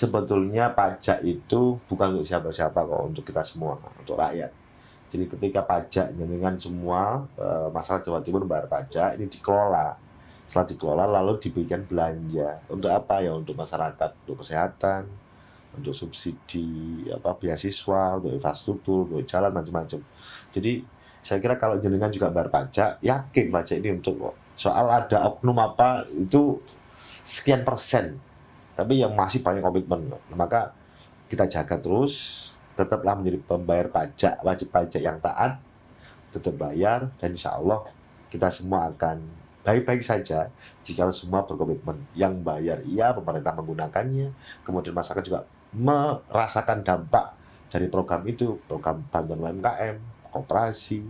sebetulnya pajak itu bukan untuk siapa-siapa kok, untuk kita semua, untuk rakyat. Jadi ketika pajak dengan semua masalah Jawa Timur bayar pajak ini dikelola. Setelah dikelola lalu diberikan belanja. Untuk apa ya? Untuk masyarakat, untuk kesehatan, untuk subsidi beasiswa, untuk infrastruktur, untuk jalan macam-macam. Jadi saya kira kalau jenengan juga bayar pajak, yakin pajak ini untuk kok. Soal ada oknum apa itu sekian persen, tapi yang masih banyak komitmen. Maka kita jaga terus, tetaplah menjadi pembayar pajak, wajib pajak yang taat, tetap bayar, dan insya Allah kita semua akan baik-baik saja jika semua berkomitmen. Yang bayar iya, pemerintah menggunakannya, kemudian masyarakat juga merasakan dampak dari program itu, program bantuan UMKM, koperasi,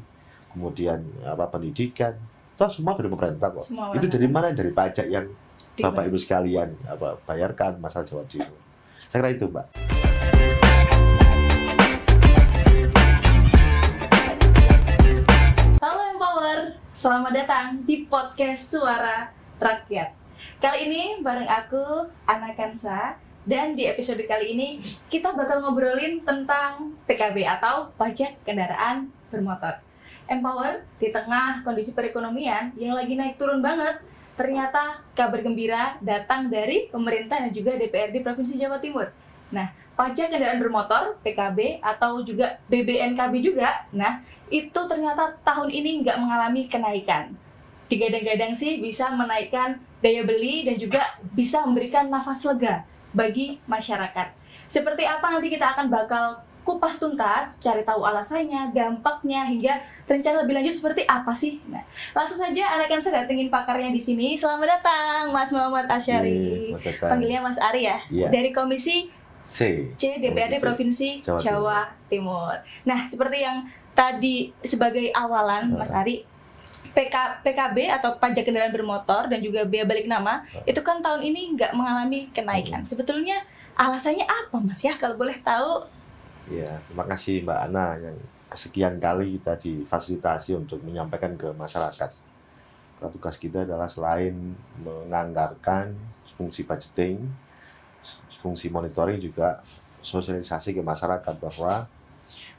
kemudian pendidikan, itu semua dari pemerintah kok. Itu dari mana? Dari pajak yang Bapak Ibu sekalian bayarkan masalah Jawa Timur. Saya kira itu, Mbak. Halo Empower, selamat datang di podcast Suara Rakyat. Kali ini bareng aku, Ana Kansa, dan di episode kali ini kita bakal ngobrolin tentang PKB atau pajak kendaraan bermotor. Empower, di tengah kondisi perekonomian yang lagi naik turun banget, ternyata kabar gembira datang dari pemerintah dan juga DPRD Provinsi Jawa Timur. Nah, pajak kendaraan bermotor, PKB, atau juga BBNKB juga, nah, itu ternyata tahun ini nggak mengalami kenaikan. Digadang-gadang sih bisa menaikkan daya beli dan juga bisa memberikan nafas lega bagi masyarakat. Seperti apa nanti kita akan bakal kupas tuntas, cari tahu alasannya, dampaknya, hingga rencana lebih lanjut seperti apa sih. Nah, langsung saja anak-anak saya datengin pakarnya di sini. Selamat datang, Mas Muhammad Asyari. Panggilnya Mas Ari ya, dari Komisi C DPRD Provinsi Jawa Timur. Nah, seperti yang tadi sebagai awalan, Mas Ari, PKB atau pajak kendaraan bermotor dan juga biaya balik nama itu kan tahun ini nggak mengalami kenaikan. Sebetulnya alasannya apa, Mas ya? Kalau boleh tahu? Ya, terima kasih Mbak Ana yang sekian kali kita difasilitasi untuk menyampaikan ke masyarakat. Karena tugas kita adalah selain menganggarkan fungsi budgeting, fungsi monitoring, juga sosialisasi ke masyarakat bahwa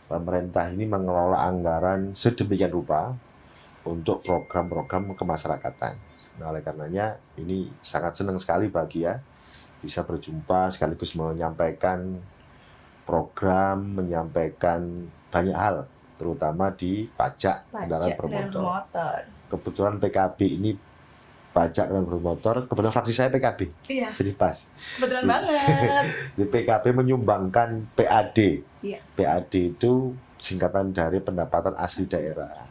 pemerintah ini mengelola anggaran sedemikian rupa untuk program-program kemasyarakatan. Nah, oleh karenanya ini sangat senang sekali bahagia bisa berjumpa sekaligus menyampaikan program, menyampaikan banyak hal, terutama di pajak kendaraan bermotor. Kebetulan PKB ini pajak kendaraan bermotor, kebetulan fraksi saya PKB. Iya. Jadi pas. Kebetulan banget. Di PKB menyumbangkan PAD. Iya. PAD itu singkatan dari pendapatan asli daerah.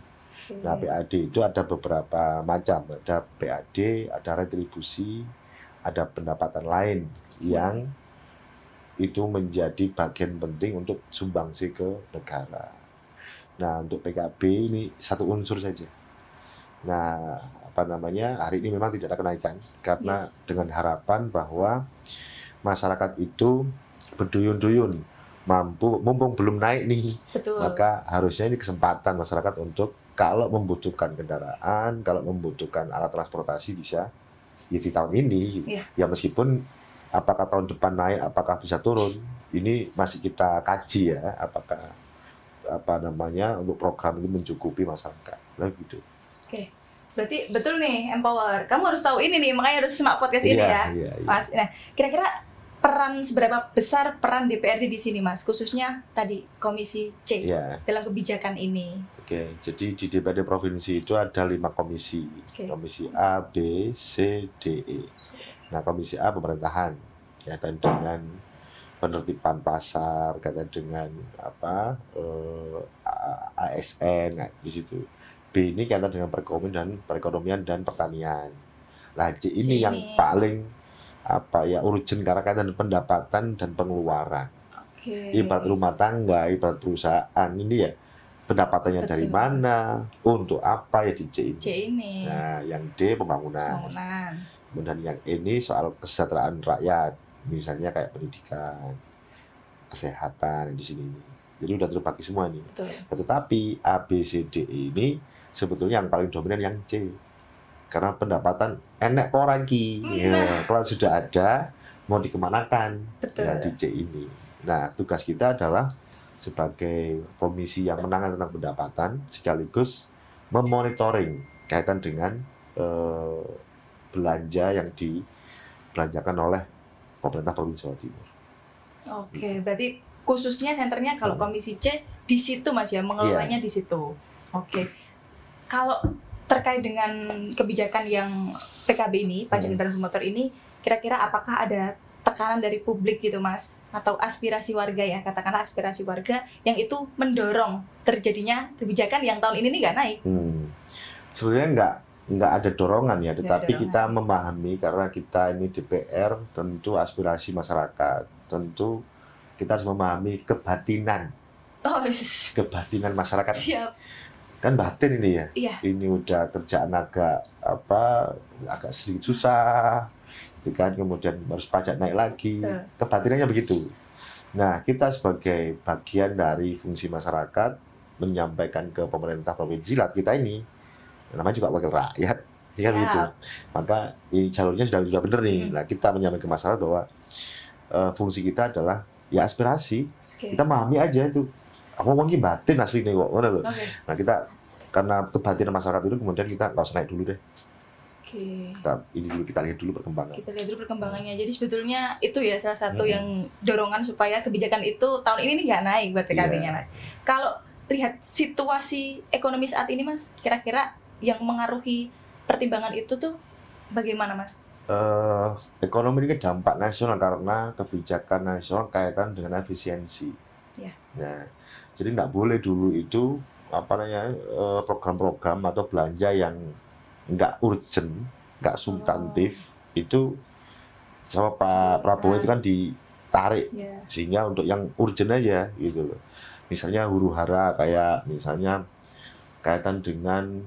Nah, PAD itu ada beberapa macam. Ada PAD, ada retribusi, ada pendapatan lain yang itu menjadi bagian penting untuk sumbangsi ke negara. Nah, untuk PKB ini satu unsur saja. Nah, hari ini memang tidak ada kenaikan karena dengan harapan bahwa masyarakat itu berduyun-duyun mumpung belum naik nih. Betul. Maka harusnya ini kesempatan masyarakat untuk kalau membutuhkan kendaraan, kalau membutuhkan alat transportasi bisa ya di tahun ini. Ya meskipun apakah tahun depan naik, apakah bisa turun, ini masih kita kaji ya, apakah untuk program ini mencukupi masyarakat. Nah, gitu. Oke. Berarti betul nih Empower. Kamu harus tahu ini nih, makanya harus simak podcast ini ya. Iya. Mas. Nah, kira-kira seberapa besar peran DPRD di sini, Mas? Khususnya tadi Komisi C dalam kebijakan ini. Oke, jadi di DPRD Provinsi itu ada 5 komisi. Komisi A, B, C, D, E. Nah, Komisi A pemerintahan, kaitan dengan penertiban pasar, kaitan dengan ASN, di situ. B ini kaitan dengan perekonomian dan pertanian. Nah, C ini yang paling urgent karena kaitan dengan pendapatan dan pengeluaran. Ibarat rumah tangga, ibarat perusahaan ini ya pendapatannya dari mana, untuk apa ya di C ini. Nah, yang D pembangunan. Kemudian yang ini soal kesejahteraan rakyat, misalnya kayak pendidikan, kesehatan di sini. Jadi udah terbagi semua nih. Tetapi A, B, C, D ini sebetulnya yang paling dominan yang C. Karena pendapatan enek orang ki. Ya, kalau sudah ada, mau dikemanakan Betul. ya DJ ini. Nah, tugas kita adalah sebagai komisi yang menangani tentang pendapatan sekaligus memonitoring kaitan dengan belanja yang dibelanjakan oleh pemerintah Provinsi Jawa Timur. Oke, berarti khususnya senternya kalau Komisi C di situ Mas ya, mengelolanya di situ. Oke. Kalau terkait dengan kebijakan yang PKB ini, pajak kendaraan bermotor ini, kira-kira apakah ada tekanan dari publik gitu Mas, atau aspirasi warga ya, katakanlah aspirasi warga yang itu mendorong terjadinya kebijakan yang tahun ini nih nggak naik? Sebenarnya nggak ada dorongan ya, tetapi dorongan. kita memahami karena kita ini DPR, tentu aspirasi masyarakat, tentu kita harus memahami kebatinan masyarakat. Siap. Kan batin ini ya. Iya. Ini udah kerjaan agak sedikit susah, gitu kan, kemudian harus pajak naik lagi. Kebatinannya begitu. Nah, kita sebagai bagian dari fungsi masyarakat menyampaikan ke pemerintah provinsi, kita ini namanya juga wakil rakyat, ya kan gitu. Maka ini jalurnya sudah benar nih. Nah, kita menyampaikan ke masyarakat bahwa fungsi kita adalah ya aspirasi. Kita memahami aja itu. Aku ngomongin batin asli nih kok, Nah, kita karena kebatinan masyarakat itu kemudian kita nggak usah naik dulu deh. Kita lihat dulu perkembangan. Kita lihat dulu perkembangannya. Jadi sebetulnya itu ya salah satu yang dorongan supaya kebijakan itu tahun ini nggak naik buat PKB-nya Mas. Kalau lihat situasi ekonomi saat ini Mas, kira-kira yang mengaruhi pertimbangan itu tuh bagaimana Mas? Ekonomi ini dampak nasional karena kebijakan nasional kaitan dengan efisiensi. Nah, jadi nggak boleh dulu itu program-program atau belanja yang nggak urgent, nggak substantif itu sama Pak Prabowo itu kan ditarik sehingga untuk yang urgent aja gitu loh. Misalnya huru-hara kayak misalnya kaitan dengan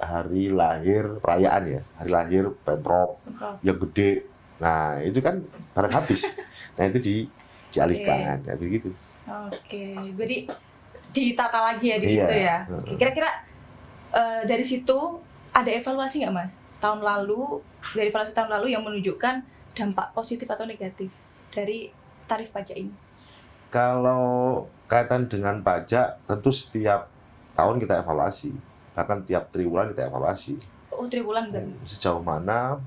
hari lahir perayaan ya, hari lahir Pemprov yang gede. Nah, itu kan barang habis. Nah, itu dialihkan kayak begitu. Oke, jadi ditata lagi ya di situ ya. Kira-kira dari situ ada evaluasi nggak Mas? Dari evaluasi tahun lalu yang menunjukkan dampak positif atau negatif dari tarif pajak ini? Kalau kaitan dengan pajak, tentu setiap tahun kita evaluasi, bahkan tiap triwulan kita evaluasi. Oh, triwulan kan? Sejauh mana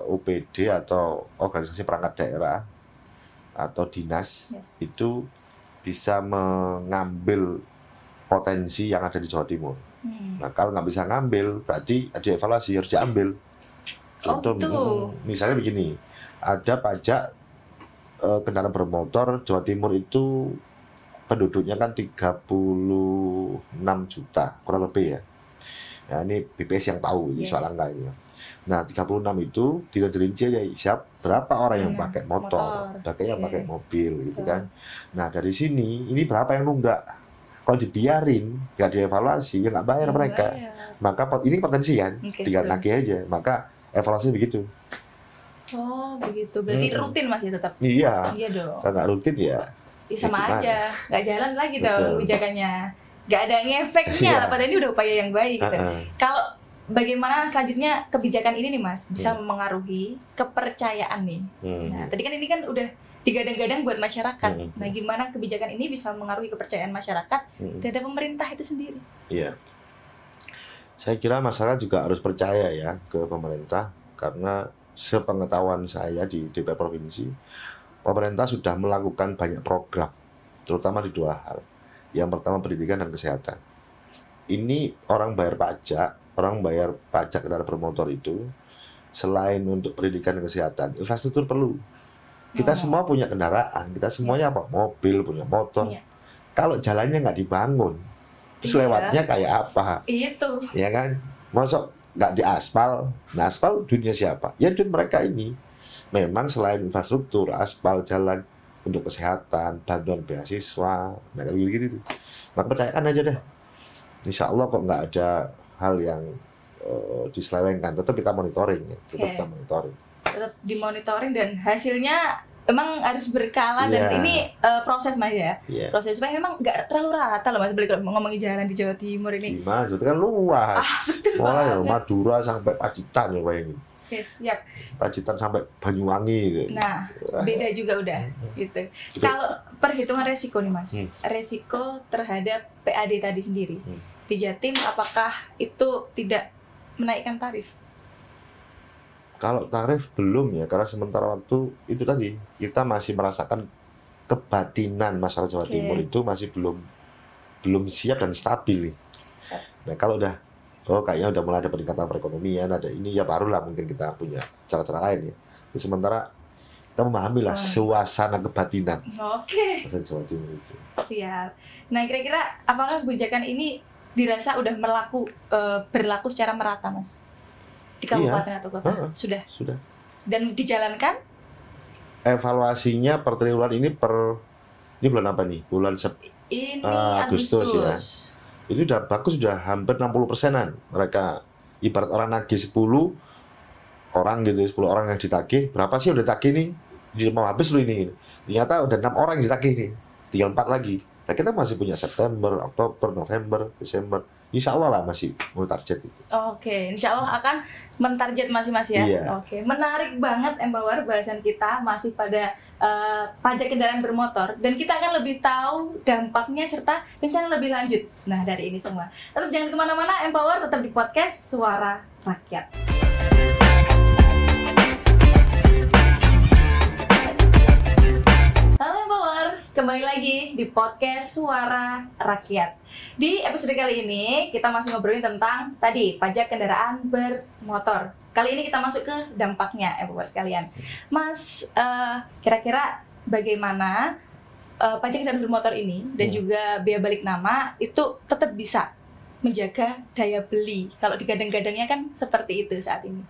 OPD atau organisasi perangkat daerah atau dinas itu bisa mengambil potensi yang ada di Jawa Timur. Nah, kalau nggak bisa ngambil, berarti ada evaluasi, harus diambil. Contoh, misalnya begini, ada pajak kendaraan bermotor Jawa Timur itu penduduknya kan 36 juta, kurang lebih ya. Nah, ini BPS yang tahu ini soal angka ini. Nah, 36 itu dirinci aja berapa orang yang pakai motor, yang pakai mobil gitu kan. Nah, dari sini ini berapa yang nunggak. Kalau dibiarin, nggak dievaluasi, ya nggak bayar mereka. Maka ini potensi kan, tinggal nagih aja. Maka evaluasi begitu. Oh, begitu. Berarti rutin masih tetap? Iya. Iya dong. Kalau nggak rutin ya sama aja, nggak jalan lagi dong kebijakannya. Nggak ada ngefeknya lah, padahal ini udah upaya yang baik gitu. Kalau bagaimana selanjutnya kebijakan ini nih Mas bisa mengaruhi kepercayaan nih. Nah, tadi kan ini kan udah digadang-gadang buat masyarakat. Nah, gimana kebijakan ini bisa mengaruhi kepercayaan masyarakat terhadap pemerintah itu sendiri? Iya. Saya kira masyarakat juga harus percaya ya ke pemerintah karena sepengetahuan saya di DPR Provinsi, pemerintah sudah melakukan banyak program, terutama di dua hal. Yang pertama pendidikan dan kesehatan. Ini orang bayar pajak kendaraan bermotor itu selain untuk pendidikan dan kesehatan, infrastruktur perlu. Kita semua punya kendaraan, kita semuanya mobil, punya motor. Kalau jalannya nggak dibangun, terus lewatnya kayak apa? Itu. Ya kan? Masuk nggak diaspal, nah aspal dunia siapa? Ya dunia mereka ini. Memang selain infrastruktur, aspal, jalan untuk kesehatan, bantuan beasiswa, nah kayak gitu. Maka percayakan aja deh. Insya Allah kok nggak ada hal yang diselewengkan, tetap kita monitoring, tetap dimonitoring dan hasilnya memang harus berkala dan ini proses Mas ya, proses supaya memang nggak terlalu rata loh Mas, balik ngomongin jalan di Jawa Timur ini. Gimana? Jawa Timur kan luas, mulai Madura sampai Pacitan ya bayangin. Oke, siap. Pacitan sampai Banyuwangi gitu. Nah, beda juga udah gitu. Gitu. Kalau perhitungan resiko nih Mas, Hmm. resiko terhadap PAD tadi sendiri Hmm. di Jatim, apakah itu tidak menaikkan tarif? Kalau tarif belum ya, karena sementara waktu itu tadi kita masih merasakan kebatinan masyarakat Jawa Oke. Timur itu masih belum siap dan stabil nih. Nah kalau udah kayaknya udah mulai ada peningkatan perekonomian, ada ini ya barulah mungkin kita punya cara-cara lain ya. Jadi sementara kita memahami lah suasana kebatinan Oke, masyarakat Jawa Timur itu. siap. Nah, kira-kira apakah kebijakan ini dirasa udah berlaku secara merata, Mas? Di kabupaten atau kota? Sudah. Dan dijalankan? Evaluasinya per triwulan ini bulan apa nih? Bulan Ini Agustus ya. Itu udah bagus, sudah hampir 60%-an. Mereka ibarat orang nagih 10 orang gitu, 10 orang yang ditagih, berapa sih udah tagih nih? Mau habis lu ini. Ternyata udah 6 orang yang ditagih nih. Tinggal 4 lagi. Nah, kita masih punya September, Oktober, November, Desember. Insya Allah lah masih mau target itu. Oke, insya Allah akan mentarget masing-masing ya. Iya. Oke, menarik banget Empower, bahasan kita masih pada pajak kendaraan bermotor, dan kita akan lebih tahu dampaknya serta rencana lebih lanjut. Nah, dari ini semua. Tetap jangan kemana-mana, Empower tetap di podcast Suara Rakyat. Halo Empower, kembali lagi di podcast Suara Rakyat. Di episode kali ini kita masih ngobrolin tentang tadi pajak kendaraan bermotor. Kali ini kita masuk ke dampaknya, Empower sekalian. Mas, kira-kira bagaimana pajak kendaraan bermotor ini dan juga biaya balik nama itu tetap bisa menjaga daya beli? Kalau digadang-gadangnya kan seperti itu saat ini.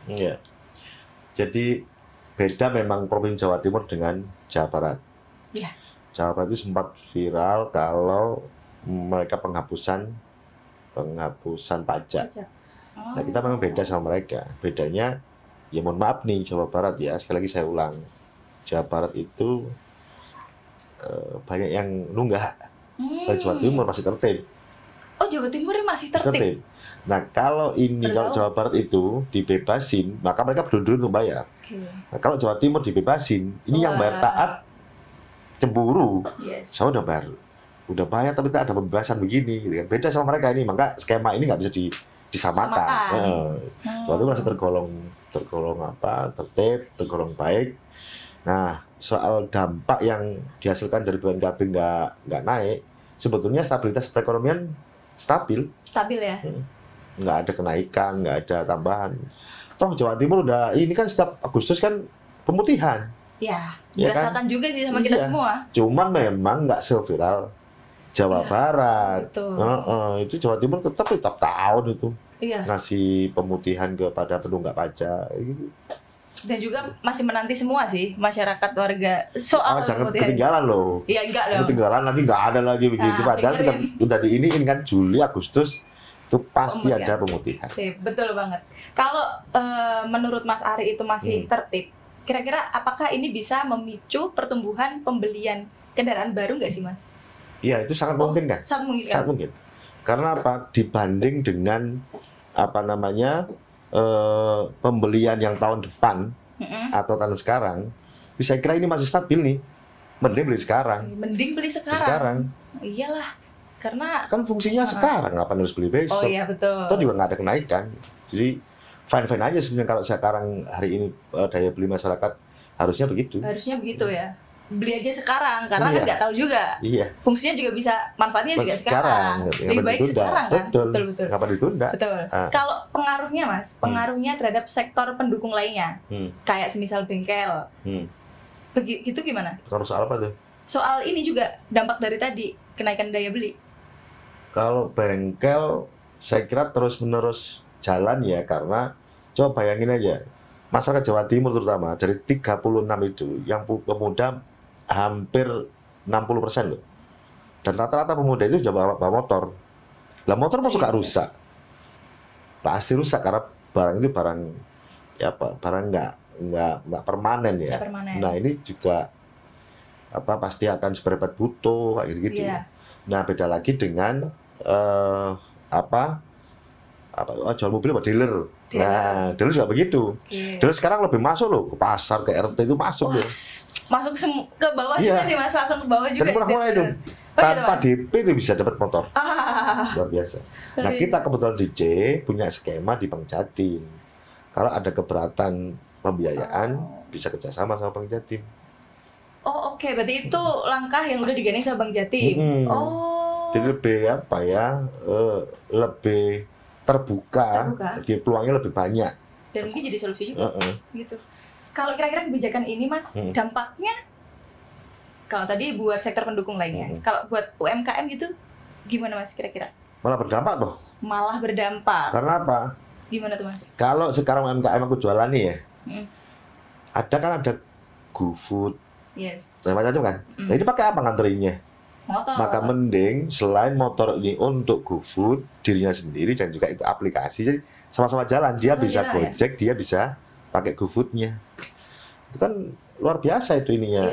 Iya. Jadi beda memang Provinsi Jawa Timur dengan Jawa Barat. Iya. Jawa Barat itu sempat viral kalau mereka penghapusan pajak. Nah, kita memang beda sama mereka. Bedanya, ya mohon maaf nih Jawa Barat ya, sekali lagi saya ulang. Jawa Barat itu banyak yang nunggak. Jawa Timur masih tertib. Oh, Jawa Timur masih tertib. Nah, kalau kalau Jawa Barat itu dibebasin, maka mereka berdua untuk bayar. Okay. Nah, kalau Jawa Timur dibebasin, ini yang bayar taat cemburu. Yes. Saya udah bayar tapi tak ada pembebasan begini, gitu kan. Beda sama mereka ini, maka skema ini nggak bisa disamakan. Jawa Timur masih tergolong tertib, tergolong baik. Nah, soal dampak yang dihasilkan dari BNKB nggak naik, sebetulnya stabilitas perekonomian stabil ya. Nggak ada kenaikan, nggak ada tambahan. Toh Jawa Timur udah ini kan setiap Agustus kan pemutihan. Ya, dirasakan kan? Juga sih sama kita semua. Cuman memang nggak seviral Jawa Barat. Itu Jawa Timur tetap tahun itu ngasih pemutihan kepada penunggak pajak. Dan juga masih menanti semua sih masyarakat warga soal jangan ketinggalan loh. Iya, enggak dong. Ketinggalan nanti nggak ada lagi begitu. Padahal kita udah diiniin kan Juli, Agustus itu pasti ada pemutihan. Betul banget. Kalau menurut Mas Ari itu masih tertib, kira-kira apakah ini bisa memicu pertumbuhan pembelian kendaraan baru nggak sih, Mas? Iya, itu sangat mungkin kan? Sangat mungkin. Karena apa? Dibanding dengan pembelian yang tahun depan atau tahun sekarang, saya kira ini masih stabil nih. Mending beli sekarang. Iyalah. Karena kan fungsinya sekarang, ngapain harus beli besok? Oh iya, betul. Itu juga nggak ada kenaikan. Jadi fine aja sebenarnya kalau sekarang hari ini daya beli masyarakat harusnya begitu. Harusnya begitu ya. Beli aja sekarang karena kan nggak tahu juga. Iya. Fungsinya juga bisa, manfaatnya juga sekarang. Lebih baik sekarang kan. Betul. Ngapain ditunda? Betul. Kalau pengaruhnya Mas, terhadap sektor pendukung lainnya, kayak semisal bengkel. Begitu gimana? Pengaruh soal apa tuh? Soal ini juga dampak dari tadi kenaikan daya beli. Kalau bengkel, saya kira terus-menerus jalan ya, karena coba bayangin aja, masyarakat Jawa Timur terutama, dari 36 itu, yang pemuda hampir 60% loh. Dan rata-rata pemuda itu sudah bawa motor. Lah motor mau suka rusak. Pasti rusak, karena barang itu barang nggak permanen ya. Nah ini juga pasti akan seberapa butuh, kayak gitu. Yeah. Nah, beda lagi dengan jual mobil apa dealer. Nah, dealer juga begitu. Dealer sekarang lebih masuk loh ke pasar, ke RT itu masuk ya. Masuk ke bawah juga sih Mas, langsung ke bawah juga. Dan murah-murah itu. Tanpa DP itu bisa dapat motor. Luar biasa. Nah, kita kebetulan di C punya skema di Bank Jatim. Kalau ada keberatan pembiayaan, bisa kerjasama sama Bank Jatim. Oh oke, berarti itu langkah yang udah digandeng sama Bank Jatim. Jadi lebih lebih terbuka. Jadi peluangnya lebih banyak. Dan mungkin jadi solusi juga. Gitu. Kalau kira-kira kebijakan ini Mas, dampaknya kalau tadi buat sektor pendukung lainnya, kalau buat UMKM gitu, gimana Mas kira-kira? Malah berdampak loh. Malah berdampak. Karena apa? Gimana tuh Mas? Kalau sekarang UMKM aku jualan nih ya, ada GoFood, macam-macam kan. Nah ini pakai apa nganterinnya? Motor. Maka mending selain motor ini untuk GoFood, dirinya sendiri dan juga itu aplikasi, jadi sama-sama jalan. Dia bisa Gojek, dia bisa pakai GoFood-nya. Itu kan luar biasa itu ininya,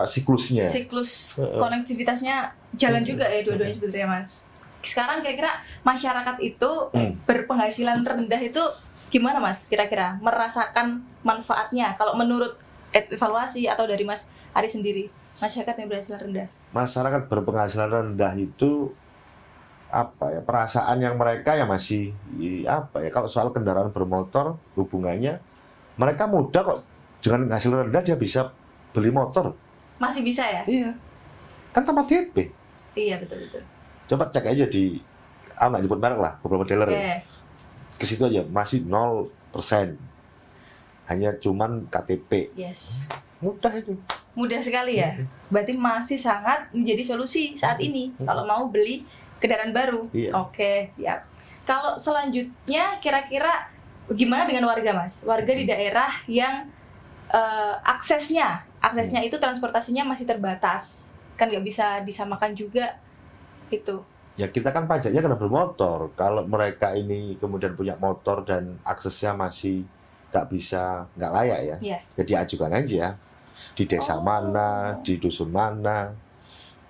siklusnya. Siklus konektivitasnya jalan juga ya dua-duanya sebenarnya Mas. Sekarang kira-kira masyarakat itu berpenghasilan rendah itu gimana Mas kira-kira merasakan manfaatnya kalau menurut evaluasi atau dari Mas Ari sendiri, masyarakat yang berpenghasilan rendah? Masyarakat berpenghasilan rendah itu perasaan yang mereka ya masih kalau soal kendaraan bermotor hubungannya mereka mudah kok, dengan hasil rendah dia bisa beli motor. Masih bisa ya? Iya, kan tanpa DP. Iya betul. Coba cek aja di nggak nyebut merek lah, beberapa dealer ke situ aja masih 0%, hanya cuman KTP. Mudah itu. Mudah sekali ya. Berarti masih sangat menjadi solusi saat ini kalau mau beli kendaraan baru. Oke, siap. Kalau selanjutnya kira-kira gimana dengan warga Mas? Warga di daerah yang aksesnya itu transportasinya masih terbatas, kan nggak bisa disamakan juga itu. Ya kita kan pajaknya kena bermotor. Kalau mereka ini kemudian punya motor dan aksesnya masih nggak layak ya diajukan aja di desa mana, di dusun mana.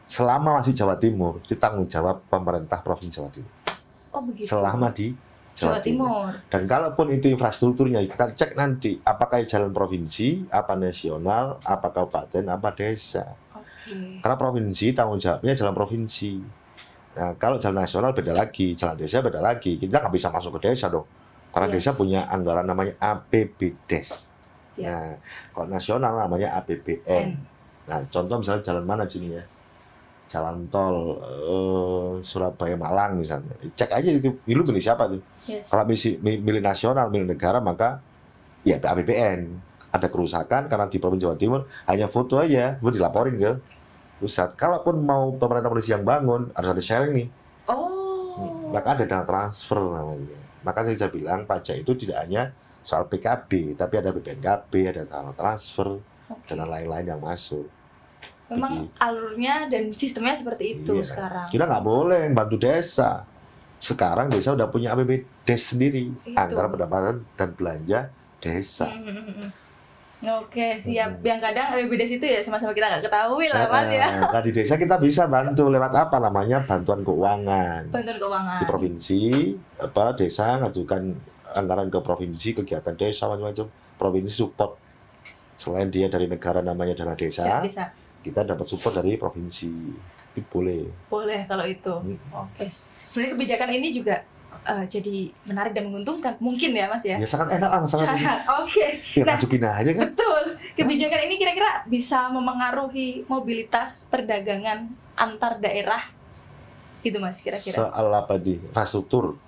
Selama masih Jawa Timur, itu tanggung jawab pemerintah Provinsi Jawa Timur. Oh begitu. Selama di Jawa Timur. Dan kalaupun itu infrastrukturnya, kita cek nanti apakah jalan provinsi, apa nasional, apa kabupaten, apa desa. Karena provinsi tanggung jawabnya jalan provinsi. Nah, kalau jalan nasional beda lagi, jalan desa beda lagi. Kita nggak bisa masuk ke desa dong. Karena desa punya anggaran namanya APBDes. Nah, kalau nasional namanya APBN. Nah, contoh misalnya jalan mana sini ya? Jalan tol Surabaya Malang misalnya, cek aja itu lu milih siapa tuh. Kalau milih nasional, milih negara, maka ya APBN. Ada kerusakan karena di Provinsi Jawa Timur hanya foto aja, baru dilaporin ke pusat. Kalaupun mau pemerintah provinsi yang bangun, harus ada sharing nih. Maka ada dana transfer namanya. Maka saya bilang pajak itu tidak hanya soal PKB, tapi ada BPNKB, ada dana transfer, dan lain-lain yang masuk. Memang alurnya dan sistemnya seperti itu sekarang. Kita nggak boleh bantu desa. Sekarang desa udah punya APBDes sendiri, anggaran pendapatan dan belanja desa. Oke, siap. Yang kadang APBDes itu ya sama-sama kita nggak ketahui lah Mas ya. Nah di desa kita bisa bantu lewat apa namanya bantuan keuangan. Bantuan keuangan. Di provinsi, desa ngajukan anggaran ke provinsi, kegiatan desa macam-macam. Provinsi support. Selain dia dari negara namanya dana desa. Kita dapat support dari provinsi. Itu boleh. Boleh kalau itu. Oke. Sebenarnya kebijakan ini juga jadi menarik dan menguntungkan. Mungkin ya Mas ya? Ya sangat enak lah. Sangat. Oke. Ya masukin aja kan? Betul. Kebijakan ini kira-kira bisa memengaruhi mobilitas perdagangan antar daerah gitu Mas kira-kira? Soal apa di infrastruktur?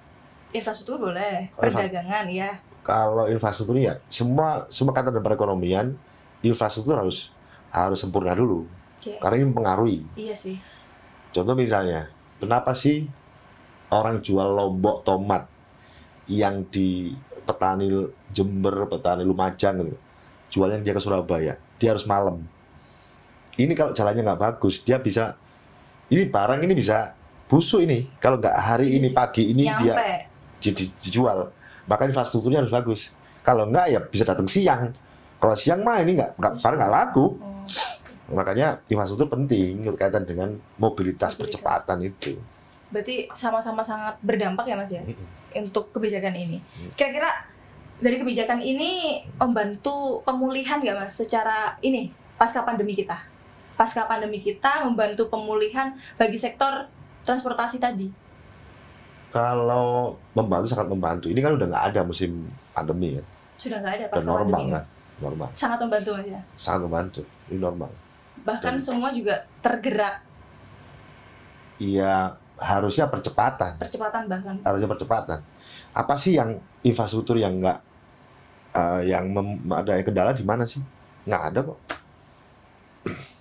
Infrastruktur boleh. Perdagangan ya. Kalau infrastruktur ya semua kaitan dengan perekonomian, infrastruktur harus sempurna dulu. Karena ini mempengaruhi. Iya sih. Contoh misalnya, kenapa sih orang jual lombok tomat yang di petani Jember, petani Lumajang gitu, jualnya dia ke Surabaya, dia harus malam. Ini kalau jalannya nggak bagus, dia bisa, ini barang ini bisa busuk ini. Kalau nggak hari ini, pagi ini dia dijual, maka infrastrukturnya harus bagus. Kalau nggak ya bisa datang siang. Kalau siang mah ini barang nggak laku. Makanya infrastruktur penting berkaitan dengan mobilitas percepatan itu. Berarti sama-sama sangat berdampak ya Mas ya untuk kebijakan ini. Kira-kira dari kebijakan ini membantu pemulihan nggak Mas secara ini pasca pandemi kita? Pasca pandemi kita membantu pemulihan bagi sektor transportasi tadi. Kalau membantu sangat membantu. Ini kan udah nggak ada musim pandemi ya. Sudah nggak ada Udah pasca normal pandemi. kan? Normal. Sangat membantu Mas ya. Sangat membantu. Ini normal. Bahkan semua juga tergerak, Iya, harusnya percepatan. percepatan bahkan. Harusnya percepatan. Apa sih yang infrastruktur yang nggak ada kendala di mana sih? Nggak ada kok.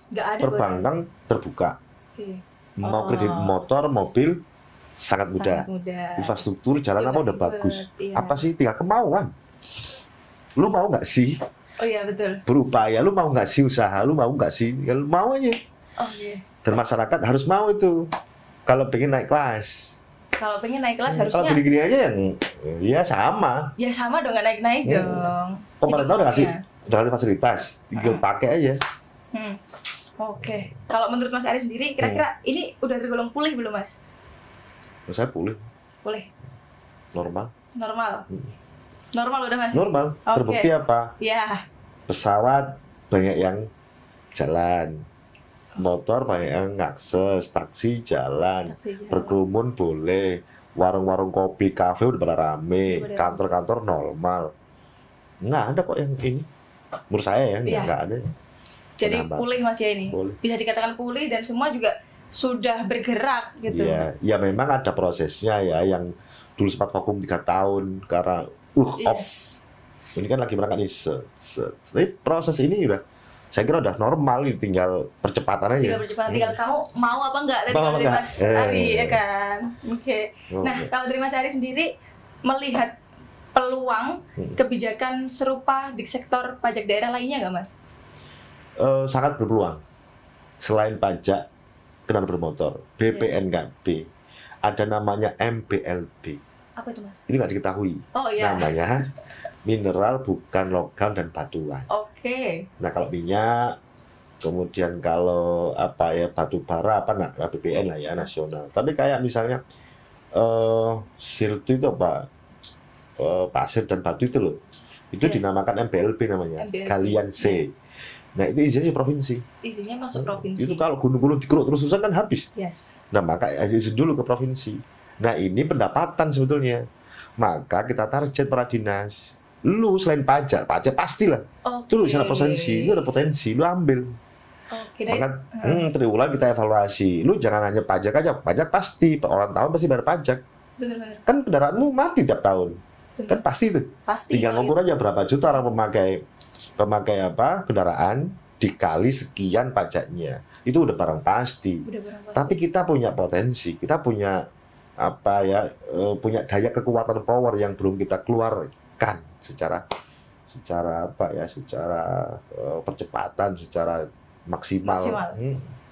Nggak ada. Perbankan terbuka. Oke. Mau kredit motor, mobil sangat mudah. Sangat mudah. Infrastruktur jalan apa udah Ribet, bagus. iya. Apa sih tinggal kemauan. Lu mau nggak sih Oh iya betul. berupaya? Lu mau nggak sih usaha? Lu mau nggak sih? Ya, lu mau aja. Oke. Dan masyarakat harus mau itu. Kalau pengen naik kelas. Kalau pengen naik kelas Kalau harusnya gini-gini aja yang ya sama. ya sama dong, nggak naik-naik Hmm. dong. Pemerintah udah Hidup kasih fasilitas, tinggal pakai aja. Hmm. Oke. Kalau menurut Mas Ari sendiri, kira-kira ini udah tergolong pulih belum Mas? Menurut saya pulih, Pulih. normal. Normal. Hmm. Normal udah Mas? Normal. Oke. Terbukti apa? Ya. Pesawat banyak yang jalan, motor banyak yang ngakses, taksi jalan, Taksi jalan. berkerumun boleh, warung-warung kopi, kafe udah pada rame, Udah pada kantor-kantor normal. Nggak ada kok yang ini. Menurut saya ya, Iya. nggak ada. Jadi Menambah. pulih Mas ya ini. Boleh. Bisa dikatakan pulih dan semua juga sudah bergerak gitu. Iya, ya memang ada prosesnya ya, yang dulu sempat vakum 3 tahun karena Yes. ini kan lagi berangkat nih. Tapi proses ini udah, saya kira udah normal, ini tinggal percepatan aja. Tinggal percepatan, tinggal kamu mau apa enggak tadi Mau kalau apa dari enggak? Mas Ari ya kan. Oke. Oh, Nah, kalau dari Mas Ari sendiri melihat peluang kebijakan serupa di sektor pajak daerah lainnya nggak Mas? sangat berpeluang. Selain pajak kendaraan bermotor, BPNKB, ada namanya MPLB. Apa itu Mas? Ini nggak diketahui. Oh iya. Namanya mineral bukan logam dan batuan. Oke. Nah kalau minyak, kemudian kalau apa ya batu bara apa nah BPN lah ya nasional. Tapi kayak misalnya siltu itu apa pasir dan batu itu loh, itu Iya. dinamakan MPLB namanya, MPLB. galian C. Nah itu izinnya provinsi. Izinnya masuk provinsi. Itu kalau gunung-gunung dikeruk terus-terusan kan habis. Yes. Nah maka izin dulu ke provinsi. Nah ini pendapatan sebetulnya. Maka kita target para dinas. Lu selain pajak pastilah. Oke. Itu lu sana potensi, lu ada potensi, lu ambil. Oke. Dari, Maka triwulan kita evaluasi. Lu jangan hanya pajak aja, pajak pasti orang tahun pasti bayar pajak. bener-bener. Kan kendaraanmu mati tiap tahun. Kan pasti itu. Pasti. Tinggal kalau ngukur aja berapa juta orang pemakai apa kendaraan dikali sekian pajaknya. Itu udah barang pasti. itu udah berapa? Tapi kita punya potensi, kita punya apa ya, punya daya kekuatan power yang belum kita keluarkan secara apa ya, secara percepatan, secara maksimal. Maksimal.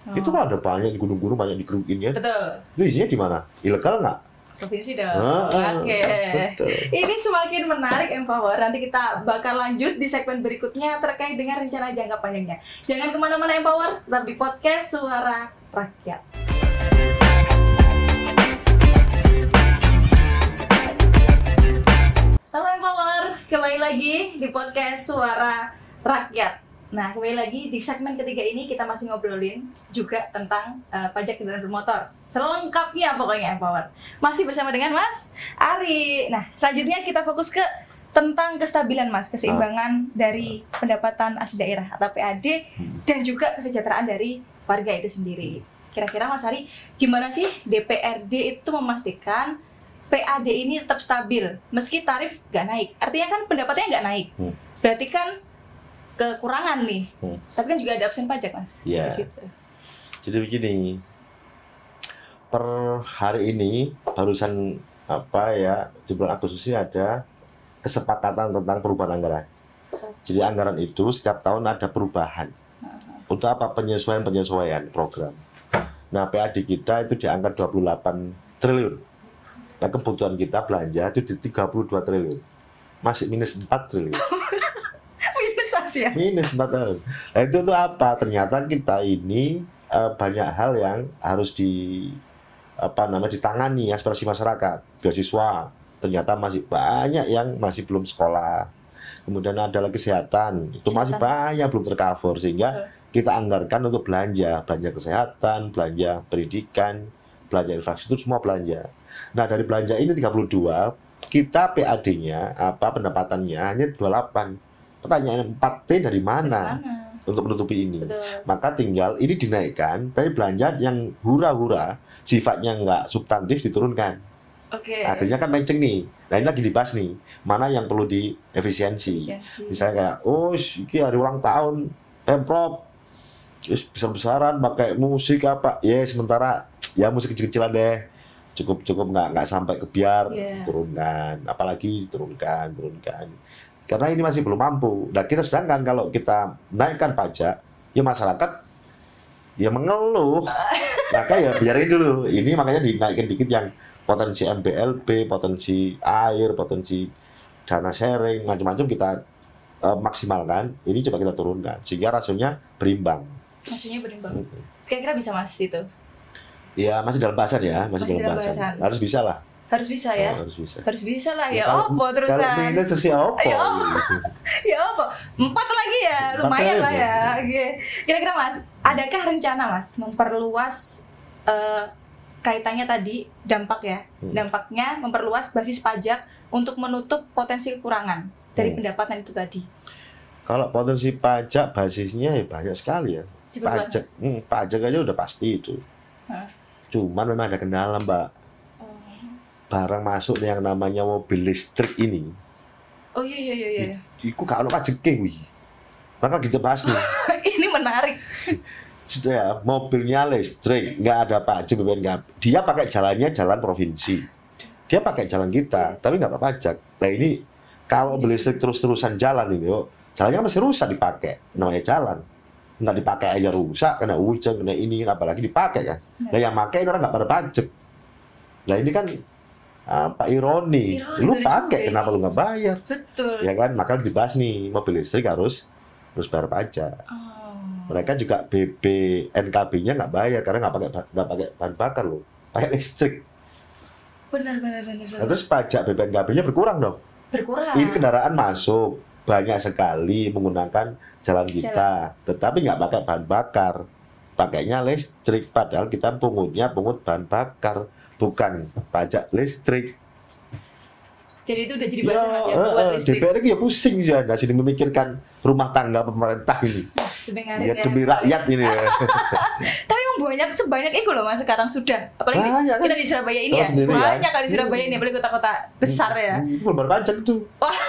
Oh. Itu kan ada banyak di gunung-gunung, banyak di kerukin ya. Betul. Itu isinya di mana? Ilegal nggak? Provinsi dong. Ah, Oke. betul. Ini semakin menarik Empower. Nanti kita bakal lanjut di segmen berikutnya terkait dengan rencana jangka panjangnya. Jangan kemana-mana Empower, tetap di podcast Suara Rakyat. Halo Empower, kembali lagi di podcast Suara Rakyat. Nah, kembali lagi di segmen ketiga ini kita masih ngobrolin juga tentang pajak kendaraan bermotor. Selengkapnya pokoknya Empower. Masih bersama dengan Mas Ari. Nah, selanjutnya kita fokus ke tentang kestabilan Mas, keseimbangan dari pendapatan asli daerah atau PAD dan juga kesejahteraan dari warga itu sendiri. Kira-kira Mas Ari, gimana sih DPRD itu memastikan PAD ini tetap stabil meski tarif nggak naik? Artinya kan pendapatannya nggak naik. Berarti kan kekurangan nih. Tapi kan juga ada absen pajak Mas. Iya. Di situ. Jadi begini, per hari ini barusan apa ya, di bulan Agustus ini ada kesepakatan tentang perubahan anggaran. Jadi anggaran itu setiap tahun ada perubahan. Untuk apa? Penyesuaian program. Nah, PAD kita itu di angka 28 triliun. Nah, kebutuhan kita belanja itu di 32 triliun. Masih minus 4 triliun. Minus Mas ya. Minus 4 triliun. Nah, itu tuh apa? Ternyata kita ini banyak hal yang harus ditangani aspirasi masyarakat, beasiswa. Ternyata masih banyak yang masih belum sekolah. Kemudian ada lagi kesehatan, itu masih banyak belum tercover, sehingga kita anggarkan untuk belanja kesehatan, belanja pendidikan, belanja infrastruktur, semua belanja. Nah, dari belanja ini 32, kita PAD-nya, pendapatannya hanya 28. Pertanyaannya 4T dari mana untuk menutupi ini? Betul. Maka tinggal ini dinaikkan, tapi belanja yang hura-hura, sifatnya nggak substantif diturunkan. Oke. Akhirnya kan menceng nih. Nah, ini lagi dibahas nih, mana yang perlu diefisiensi. Misalnya kayak, ini hari ulang tahun Pemprov, besar-besaran pakai musik apa? Ya, sementara ya musik kecil-kecilan deh. Cukup nggak sampai ke biar, diturunkan. Apalagi diturunkan. Karena ini masih belum mampu. Nah, kita sedangkan kalau kita naikkan pajak, ya masyarakat ya mengeluh. Maka ya biarin dulu. Ini makanya dinaikkan dikit yang potensi MBLB, potensi air, potensi dana sharing, macam-macam kita maksimalkan. Ini coba kita turunkan sehingga rasionya berimbang. Maksudnya berimbang. Kira-kira bisa Mas itu? Ya masih dalam bahasan ya, masih dalam bahasan. Harus bisa lah. Harus bisa ya? Harus bisa lah ya. Opo terusan? Kalau minus sih opo? Ya opo? 4 lagi ya, lumayan lah ya. Oke. Kira-kira Mas, adakah rencana Mas memperluas kaitannya tadi dampak ya? Dampaknya memperluas basis pajak untuk menutup potensi kekurangan dari pendapatan itu tadi. Kalau potensi pajak basisnya ya banyak sekali ya. Pajak aja udah pasti itu. Cuman memang ada kendala, Mbak. Barang masuk yang namanya mobil listrik ini. Oh iya. Iku gak ono pajeke kuwi. Maka kita bahas nih. Ini menarik. Sudah ya, mobilnya listrik, nggak ada pajak BPNKB. Dia pakai jalannya jalan provinsi. Dia pakai jalan kita, tapi nggak pajak. Nah ini kalau listrik terus-terusan jalan ini, jalannya masih rusak dipakai. Namanya jalan. Nggak dipakai aja rusak, kena hujan, kena ini, apalagi dipakai kan. Nah yang pakai ini orang nggak pada pajak. Nah ini kan ironi. Lu pakai, kenapa lu nggak bayar? Betul. Ya kan, maka dibahas nih, mobil listrik harus bayar pajak. Mereka juga BPNKB-nya nggak bayar karena nggak pakai bahan bakar loh, pakai listrik. Benar. Terus pajak BPNKB-nya berkurang dong. Berkurang. Ini kendaraan masuk banyak sekali menggunakan jalan kita, tetapi nggak pakai bahan bakar, pakainya listrik. Padahal kita pungut bahan bakar, bukan pajak listrik. Jadi itu udah jadi bahasan ya buat listrik. DPR ini ya pusing sih Anda sini memikirkan rumah tangga pemerintah ini. Ya demi rakyat ini ya. Tapi emang sebanyak itu loh Mas sekarang sudah. Apalagi kita di Surabaya ini ya. Banyak kali Surabaya ini, apalagi kota-kota besar ya. Itu belum bayar pajak tuh. Wah,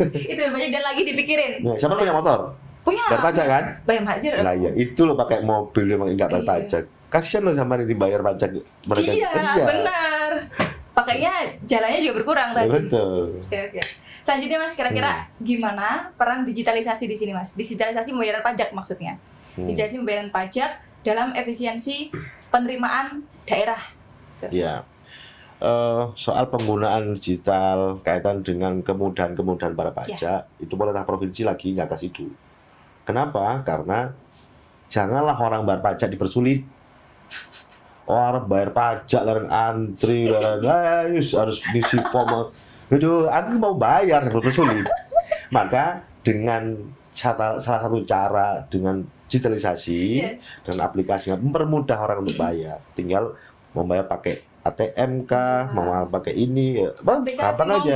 itu banyak dan lagi dipikirin. Ya, siapa punya motor? Punya. Bayar pajak kan? Bayar pajak. Nah ya itu loh pakai mobil memang nggak bayar pajak. Kasihan loh sama yang dibayar pajak mereka. Iya, benar. Pakainya jalannya juga berkurang tadi. Betul. Oke. Selanjutnya Mas, kira-kira gimana peran digitalisasi di sini Mas? Digitalisasi pembayaran pajak maksudnya. Digitalisasi pembayaran pajak dalam efisiensi penerimaan daerah. Ya. Soal penggunaan digital kaitan dengan kemudahan para pajak, itu pemerintah provinsi lagi nggak kasih dulu. Kenapa? Karena janganlah orang bayar pajak dipersulit. Orang bayar pajak larang antri, harus ngisi form. Aduh, aku mau bayar dipersulit. Maka dengan salah satu cara dengan digitalisasi dan aplikasinya mempermudah orang untuk bayar. Tinggal membayar pakai ATM kah, mau pakai ini, gampang aja.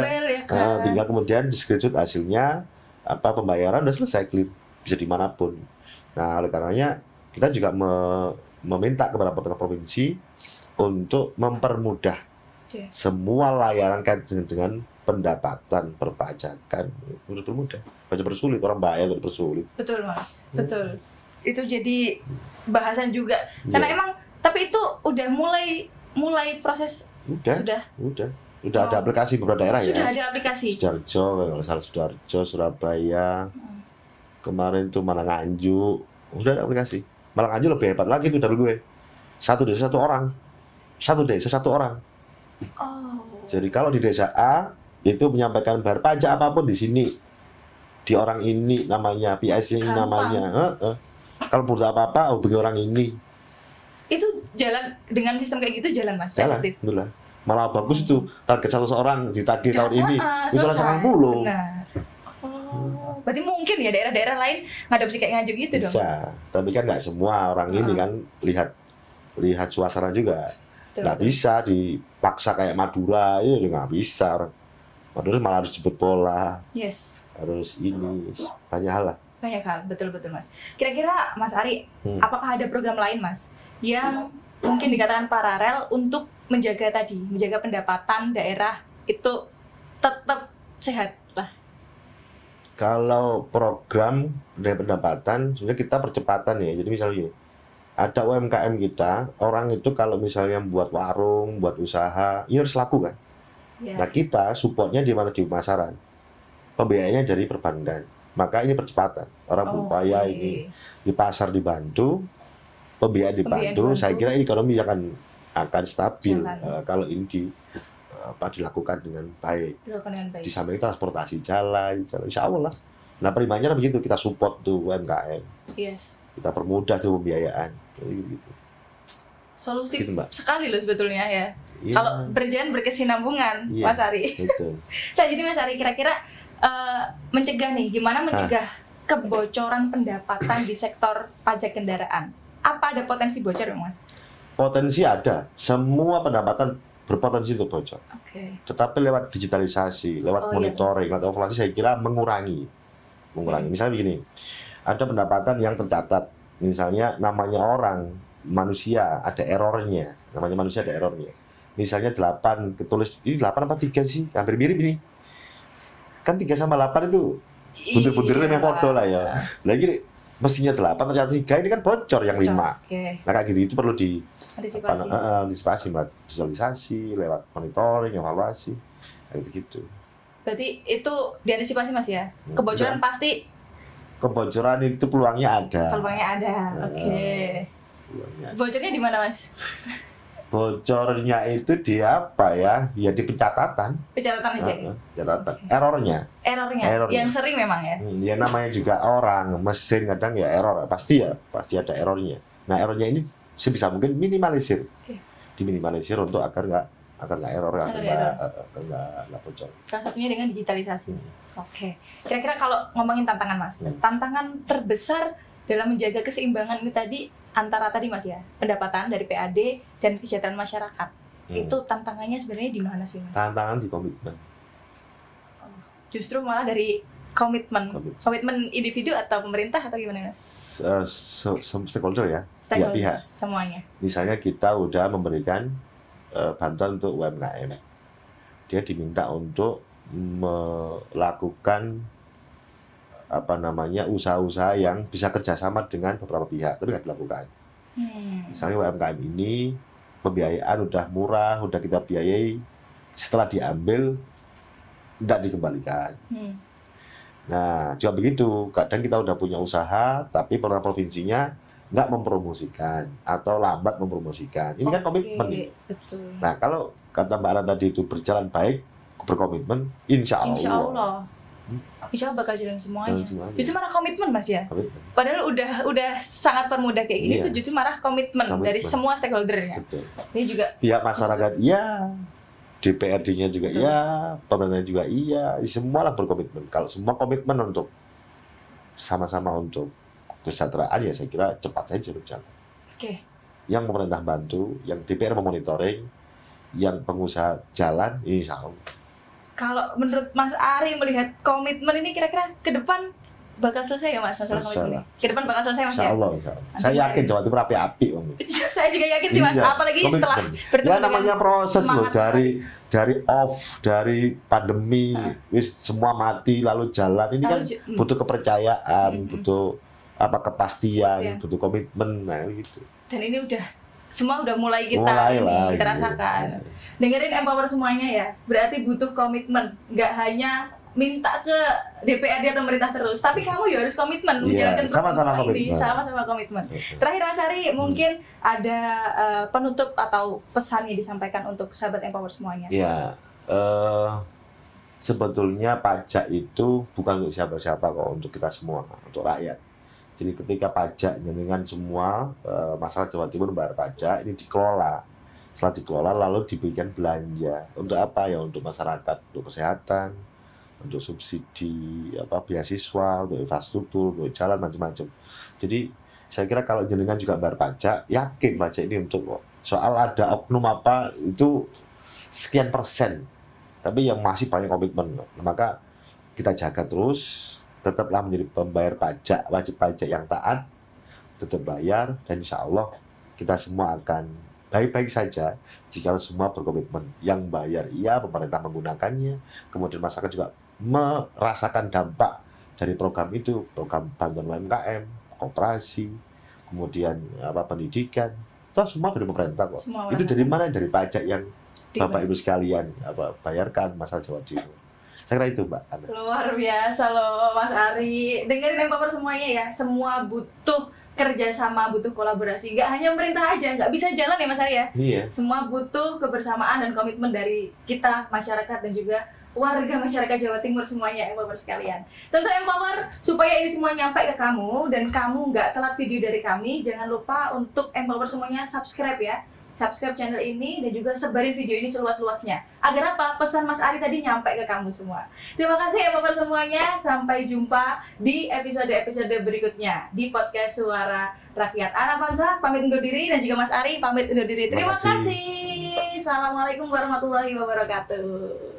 Tinggal kemudian di screenshot hasilnya, pembayaran udah selesai, klik bisa dimanapun. Nah, oleh karenanya kita juga meminta kepada pemerintah provinsi untuk mempermudah semua layanan kaitan dengan pendapatan perpajakan. Bermudah, baca bersulit, orang bayar bersulit. Betul Mas, betul. Itu jadi bahasan juga. Karena emang, tapi itu udah mulai proses. Udah ada aplikasi beberapa daerah ya. Sudah ada aplikasi. Sidoarjo, kalau salah Sidoarjo, Surabaya, kemarin tuh Malang Nganjuk, udah ada aplikasi. Malang Nganjuk lebih hebat lagi tuh dari gue. Satu desa satu orang. Jadi kalau di desa A itu menyampaikan bayar pajak apapun di sini, di orang ini namanya, PIS ini namanya. Kalau butuh apa-apa hubungi orang ini. itu jalan dengan sistem kayak gitu jalan Mas? Jalan, Efektif? alhamdulillah. Malah bagus itu target 100 orang ditagih tahun ini bisa selesai. 80. Benar. Oh, berarti mungkin ya daerah-daerah lain ngadopsi kayak Nganjuk gitu dong? Bisa, tapi kan nggak semua orang ini kan lihat suasana juga. Nggak bisa dipaksa kayak Madura, itu nggak bisa. Orang Madura malah harus jemput bola, Yes. harus ini, banyak hal lah. Banyak hal, betul-betul Mas. Kira-kira Mas Ari, apakah ada program lain Mas yang mungkin dikatakan paralel untuk menjaga pendapatan daerah itu tetap sehat lah? Kalau program dari pendapatan, sebenarnya kita percepatan ya. Jadi misalnya gini, ada UMKM kita, orang itu kalau misalnya buat warung, buat usaha, ini harus laku kan? Ya. Nah kita supportnya di mana? Di pemasaran. Pembiayaannya dari perbankan. Maka ini percepatan. Orang berupaya ini di pasar dibantu, pembiayaan dibantu. Saya kira ekonomi akan stabil kalau ini dilakukan dengan baik. Di samping transportasi jalan, insya Allah. Nah perimanya begitu, kita support tuh UMKM. Yes. Kita permudah tuh pembiayaan. Gitu. Solutif gitu, sekali loh sebetulnya ya. Iya. Kalau berjalan berkesinambungan, Iya, Mas Ari. Betul. Jadi Mas Ari kira-kira gimana mencegah kebocoran pendapatan di sektor pajak kendaraan? Apa ada potensi bocor Mas? Potensi ada. Semua pendapatan berpotensi untuk bocor. Oke. Tetapi lewat digitalisasi, lewat monitoring, lewat evaluasi saya kira mengurangi. Misalnya begini, ada pendapatan yang tercatat, misalnya namanya orang, manusia ada errornya, Misalnya 8 ketulis, ini 8 apa 3 sih? Hampir mirip ini. Kan 3 sama 8 itu bunder-bundernya memang podo lah ya. Lagi mestinya 8 ternyata 3 ini kan bocor yang 5. Nah kayak gitu itu perlu antisipasi, visualisasi, lewat monitoring, evaluasi, kayak gitu. Berarti itu diantisipasi Mas ya? Kebocoran pasti. Kebocoran itu peluangnya ada. Oke. Bocornya di mana Mas? Bocornya itu di apa ya? Ya di pencatatan. Pencatatan aja. Catatan. Errornya. Yang sering memang ya. Ya namanya juga orang, mesin kadang ya error. Pasti ada errornya. Nah errornya ini sebisa mungkin minimalisir. Diminimalisir untuk agar nggak error, nggak bocor. Salah satunya dengan digitalisasi. Oke. Kira-kira kalau ngomongin tantangan Mas, tantangan terbesar dalam menjaga keseimbangan ini tadi antara Mas ya, pendapatan dari PAD dan kesejahteraan masyarakat. Itu tantangannya sebenarnya di mana sih Mas? Tantangan di komitmen. Justru malah dari komitmen individu atau pemerintah atau gimana Mas? Stakeholder ya, pihak-pihak. Semuanya. Misalnya kita udah memberikan bantuan untuk UMKM. Dia diminta untuk melakukan usaha-usaha yang bisa kerjasama dengan beberapa pihak, tapi nggak dilakukan. Misalnya UMKM ini pembiayaan udah murah, udah kita biayai, setelah diambil tidak dikembalikan. Nah, juga begitu. Kadang kita udah punya usaha, tapi pemerintah provinsinya nggak mempromosikan atau lambat mempromosikan. Ini kan komitmen. Betul. Nah, kalau kata Mbak Ana tadi itu berjalan baik, berkomitmen, insya Allah. Insya Allah bakal jalan semuanya. Justru malah komitmen Mas ya. Padahal udah sangat permudah kayak gini, itu justru malah komitmen dari semua stakeholdernya. Betul. Ini juga pihak masyarakat iya, DPRD-nya juga iya, pemerintah juga iya, semua lah berkomitmen. Kalau semua komitmen untuk sama-sama untuk kesejahteraan ya saya kira cepat saja berjalan. Yang pemerintah bantu, yang DPR memonitoring, yang pengusaha jalan, insya Allah. Kalau menurut Mas Ari melihat komitmen ini kira-kira ke depan bakal selesai ya Mas masalah komitmen ini? Ke depan bakal selesai Mas ya? Insya Allah. Saya yakin Jawa Timur api-api. Saya juga yakin sih Mas, apalagi setelah bertemu ya namanya proses loh, dari pandemi, semua mati lalu jalan. Ini kan butuh kepercayaan, butuh kepastian, butuh komitmen, nah gitu. Dan ini semua udah mulai kita rasakan. Dengerin Empower semuanya ya. Berarti butuh komitmen. Nggak hanya minta ke DPRD atau pemerintah terus, tapi kamu ya harus komitmen menjalankan sama-sama komitmen. Sama-sama komitmen. Terakhir Mas Ari, mungkin ada penutup atau pesan yang disampaikan untuk sahabat Empower semuanya. Ya, sebetulnya pajak itu bukan untuk siapa-siapa kok, untuk kita semua, untuk rakyat. Jadi ketika pajak dengan semua masalah Jawa Timur bayar pajak ini dikelola. Setelah dikelola lalu diberikan belanja. Untuk apa ya? Untuk masyarakat, untuk kesehatan, untuk subsidi beasiswa, untuk infrastruktur, untuk jalan macam-macam. Jadi saya kira kalau jenengan juga bayar pajak, yakin pajak ini untuk soal ada oknum apa itu sekian persen, tapi yang masih banyak komitmen. Maka kita jaga terus, tetaplah menjadi pembayar pajak, wajib pajak yang taat, tetap bayar, dan insya Allah kita semua akan baik-baik saja jika semua berkomitmen. Yang bayar iya, pemerintah menggunakannya, kemudian masyarakat juga merasakan dampak dari program itu, program bantuan UMKM, koperasi, kemudian pendidikan, itu semua dari pemerintah kok. Itu dari mana? Dari pajak yang Bapak Ibu sekalian bayarkan masalah Jawa Timur. Saya kira itu, Mbak Ana. Luar biasa loh Mas Ari. Dengerin Empower semuanya ya. Semua butuh kerjasama, butuh kolaborasi. Nggak hanya pemerintah aja, nggak bisa jalan ya Mas Ari ya. Iya. Semua butuh kebersamaan dan komitmen dari kita, masyarakat, dan juga warga masyarakat Jawa Timur semuanya, Empower sekalian. Tentu Empower, supaya ini semua nyampe ke kamu dan kamu nggak telat video dari kami, jangan lupa untuk Empower semuanya subscribe ya. Subscribe channel ini dan juga sebarin video ini seluas-luasnya. Agar apa? Pesan Mas Ari tadi nyampe ke kamu semua. Terima kasih Empower semuanya. Sampai jumpa di episode-episode berikutnya di podcast Suara Rakyat. Ana Vansa pamit undur diri dan juga Mas Ari pamit undur diri. Terima kasih. Assalamualaikum warahmatullahi wabarakatuh.